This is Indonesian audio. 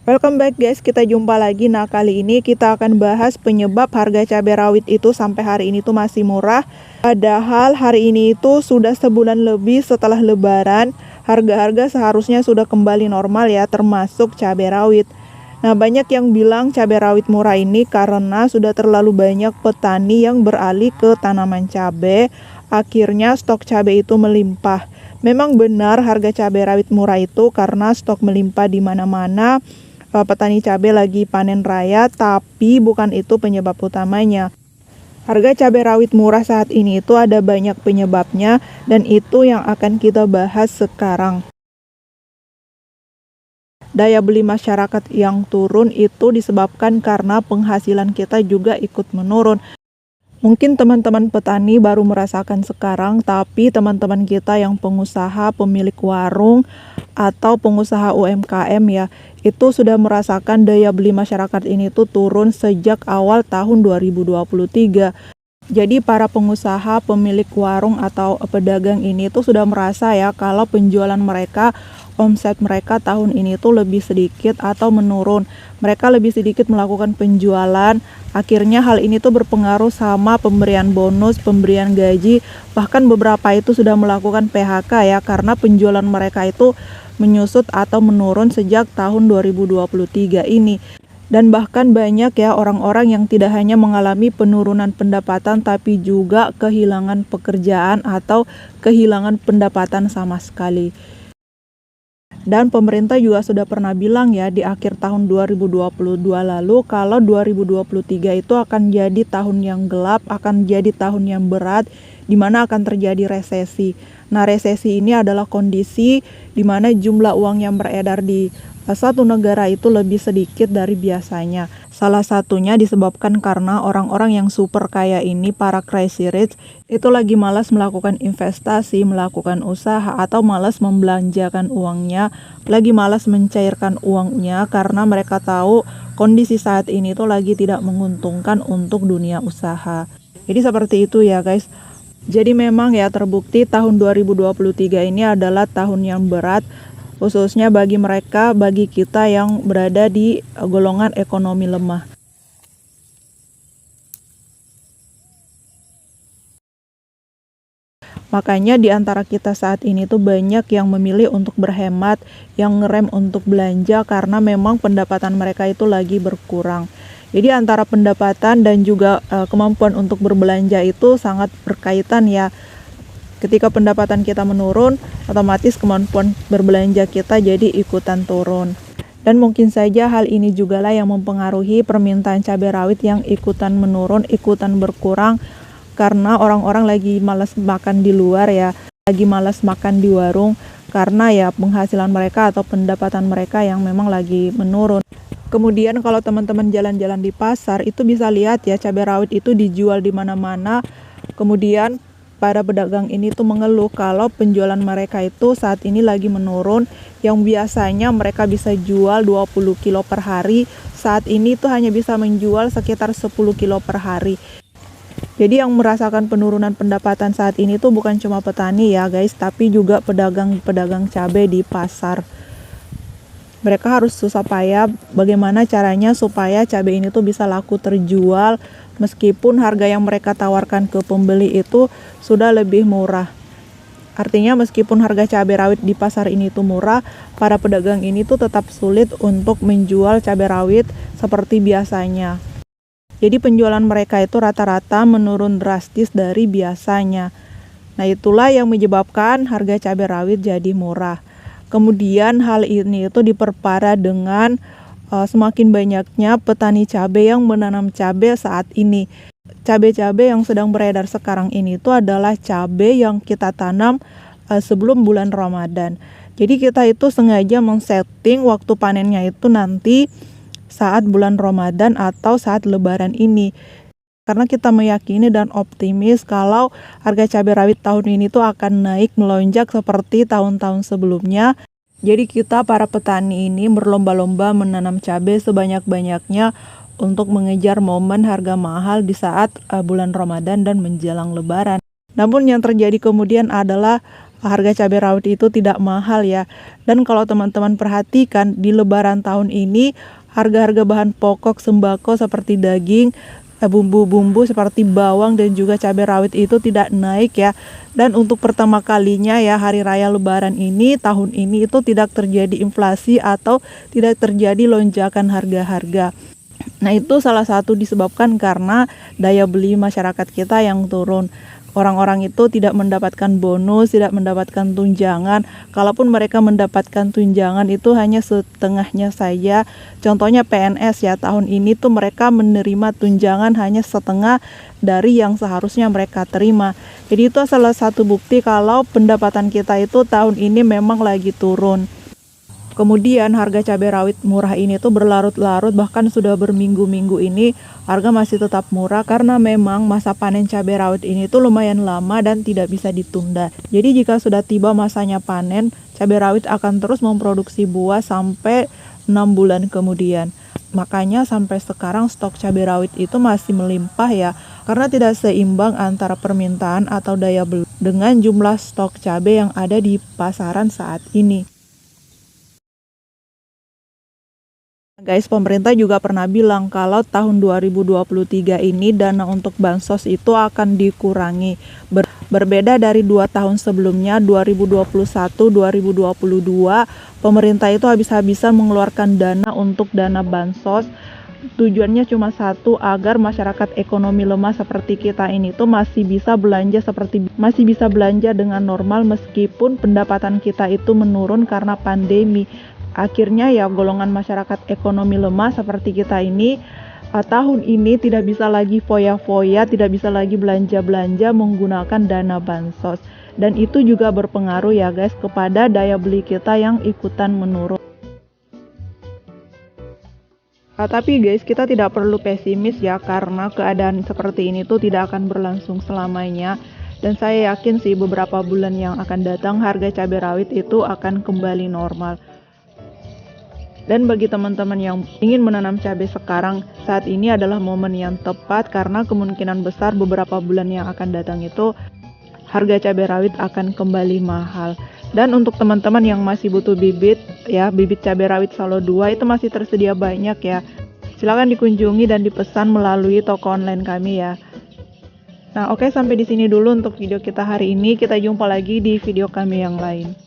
Welcome back guys, kita jumpa lagi. Nah, kali ini kita akan bahas penyebab harga cabai rawit itu sampai hari ini tuh masih murah. Padahal hari ini itu sudah sebulan lebih setelah lebaran, harga-harga seharusnya sudah kembali normal ya, termasuk cabai rawit. Nah, banyak yang bilang cabai rawit murah ini karena sudah terlalu banyak petani yang beralih ke tanaman cabai, akhirnya stok cabai itu melimpah. Memang benar harga cabai rawit murah itu karena stok melimpah di mana-mana. Petani cabai lagi panen raya, tapi bukan itu penyebab utamanya. Harga cabai rawit murah saat ini itu ada banyak penyebabnya, dan itu yang akan kita bahas sekarang. Daya beli masyarakat yang turun itu disebabkan karena penghasilan kita juga ikut menurun. Mungkin teman-teman petani baru merasakan sekarang, tapi teman-teman kita yang pengusaha, pemilik warung, atau pengusaha UMKM ya, itu sudah merasakan daya beli masyarakat ini tuh turun sejak awal tahun 2023. Jadi para pengusaha, pemilik warung atau pedagang ini tuh sudah merasa ya kalau penjualan mereka, omset mereka tahun ini tuh lebih sedikit atau menurun. Mereka lebih sedikit melakukan penjualan, akhirnya hal ini tuh berpengaruh sama pemberian bonus, pemberian gaji, bahkan beberapa itu sudah melakukan PHK ya, karena penjualan mereka itu menyusut atau menurun sejak tahun 2023 ini. Dan bahkan banyak ya orang-orang yang tidak hanya mengalami penurunan pendapatan tapi juga kehilangan pekerjaan atau kehilangan pendapatan sama sekali. Dan pemerintah juga sudah pernah bilang ya di akhir tahun 2022 lalu kalau 2023 itu akan jadi tahun yang gelap, akan jadi tahun yang berat, di mana akan terjadi resesi. Nah, resesi ini adalah kondisi di mana jumlah uang yang beredar di satu negara itu lebih sedikit dari biasanya. Salah satunya disebabkan karena orang-orang yang super kaya ini, para crazy rich, itu lagi malas melakukan investasi, melakukan usaha, atau malas membelanjakan uangnya, lagi malas mencairkan uangnya karena mereka tahu kondisi saat ini tuh lagi tidak menguntungkan untuk dunia usaha. Jadi seperti itu ya guys. Jadi memang ya terbukti tahun 2023 ini adalah tahun yang berat, khususnya bagi mereka, bagi kita yang berada di golongan ekonomi lemah. Makanya di antara kita saat ini tuh banyak yang memilih untuk berhemat, yang ngerem untuk belanja karena memang pendapatan mereka itu lagi berkurang. Jadi antara pendapatan dan juga kemampuan untuk berbelanja itu sangat berkaitan ya. Ketika pendapatan kita menurun, otomatis kemampuan berbelanja kita jadi ikutan turun. Dan mungkin saja hal ini juga lah yang mempengaruhi permintaan cabai rawit yang ikutan menurun, ikutan berkurang, karena orang-orang lagi malas makan di luar ya, lagi malas makan di warung, karena ya penghasilan mereka atau pendapatan mereka yang memang lagi menurun. Kemudian kalau teman-teman jalan-jalan di pasar, itu bisa lihat ya cabai rawit itu dijual di mana-mana. Kemudian para pedagang ini tuh mengeluh kalau penjualan mereka itu saat ini lagi menurun, yang biasanya mereka bisa jual 20 kilo per hari, saat ini tuh hanya bisa menjual sekitar 10 kilo per hari. Jadi yang merasakan penurunan pendapatan saat ini tuh bukan cuma petani ya guys, tapi juga pedagang-pedagang cabai di pasar. Mereka harus susah payah bagaimana caranya supaya cabai ini tuh bisa laku terjual, meskipun harga yang mereka tawarkan ke pembeli itu sudah lebih murah. Artinya meskipun harga cabai rawit di pasar ini tuh murah, para pedagang ini tuh tetap sulit untuk menjual cabai rawit seperti biasanya. Jadi penjualan mereka itu rata-rata menurun drastis dari biasanya. Nah, itulah yang menyebabkan harga cabai rawit jadi murah. Kemudian hal ini itu diperparah dengan semakin banyaknya petani cabai yang menanam cabai saat ini. Cabai-cabai yang sedang beredar sekarang ini itu adalah cabai yang kita tanam sebelum bulan Ramadan. Jadi kita itu sengaja men-setting waktu panennya itu nanti saat bulan Ramadan atau saat lebaran ini. Karena kita meyakini dan optimis kalau harga cabai rawit tahun ini tuh akan naik melonjak seperti tahun-tahun sebelumnya. Jadi kita para petani ini berlomba-lomba menanam cabai sebanyak-banyaknya untuk mengejar momen harga mahal di saat bulan Ramadan dan menjelang lebaran. Namun yang terjadi kemudian adalah harga cabai rawit itu tidak mahal ya. Dan kalau teman-teman perhatikan di lebaran tahun ini harga-harga bahan pokok sembako seperti daging, bumbu-bumbu seperti bawang dan juga cabai rawit itu tidak naik ya. Dan untuk pertama kalinya ya hari raya lebaran ini tahun ini itu tidak terjadi inflasi atau tidak terjadi lonjakan harga-harga. Nah, itu salah satu disebabkan karena daya beli masyarakat kita yang turun. Orang-orang itu tidak mendapatkan bonus, tidak mendapatkan tunjangan. Kalaupun mereka mendapatkan tunjangan itu hanya setengahnya saja. Contohnya PNS ya, tahun ini tuh mereka menerima tunjangan hanya setengah dari yang seharusnya mereka terima. Jadi itu salah satu bukti kalau pendapatan kita itu tahun ini memang lagi turun. Kemudian harga cabai rawit murah ini tuh berlarut-larut, bahkan sudah berminggu-minggu ini harga masih tetap murah karena memang masa panen cabai rawit ini tuh lumayan lama dan tidak bisa ditunda. Jadi jika sudah tiba masanya panen, cabai rawit akan terus memproduksi buah sampai 6 bulan kemudian. Makanya sampai sekarang stok cabai rawit itu masih melimpah ya, karena tidak seimbang antara permintaan atau daya beli dengan jumlah stok cabai yang ada di pasaran saat ini. Guys, pemerintah juga pernah bilang kalau tahun 2023 ini dana untuk bansos itu akan dikurangi. Berbeda dari 2 tahun sebelumnya, 2021-2022, pemerintah itu habis-habisan mengeluarkan dana untuk dana bansos. Tujuannya cuma satu, agar masyarakat ekonomi lemah seperti kita ini tuh masih bisa belanja dengan normal meskipun pendapatan kita itu menurun karena pandemi. Akhirnya ya golongan masyarakat ekonomi lemah seperti kita ini tahun ini tidak bisa lagi foya-foya, tidak bisa lagi belanja-belanja menggunakan dana bansos. Dan itu juga berpengaruh ya guys kepada daya beli kita yang ikutan menurun. Tapi guys, kita tidak perlu pesimis ya, karena keadaan seperti ini tuh tidak akan berlangsung selamanya. Dan saya yakin sih beberapa bulan yang akan datang harga cabai rawit itu akan kembali normal. Dan bagi teman-teman yang ingin menanam cabai sekarang, saat ini adalah momen yang tepat karena kemungkinan besar beberapa bulan yang akan datang itu harga cabai rawit akan kembali mahal. Dan untuk teman-teman yang masih butuh bibit ya, bibit cabai rawit Salo 2 itu masih tersedia banyak ya. Silakan dikunjungi dan dipesan melalui toko online kami ya. Nah, oke, sampai di sini dulu untuk video kita hari ini. Kita jumpa lagi di video kami yang lain.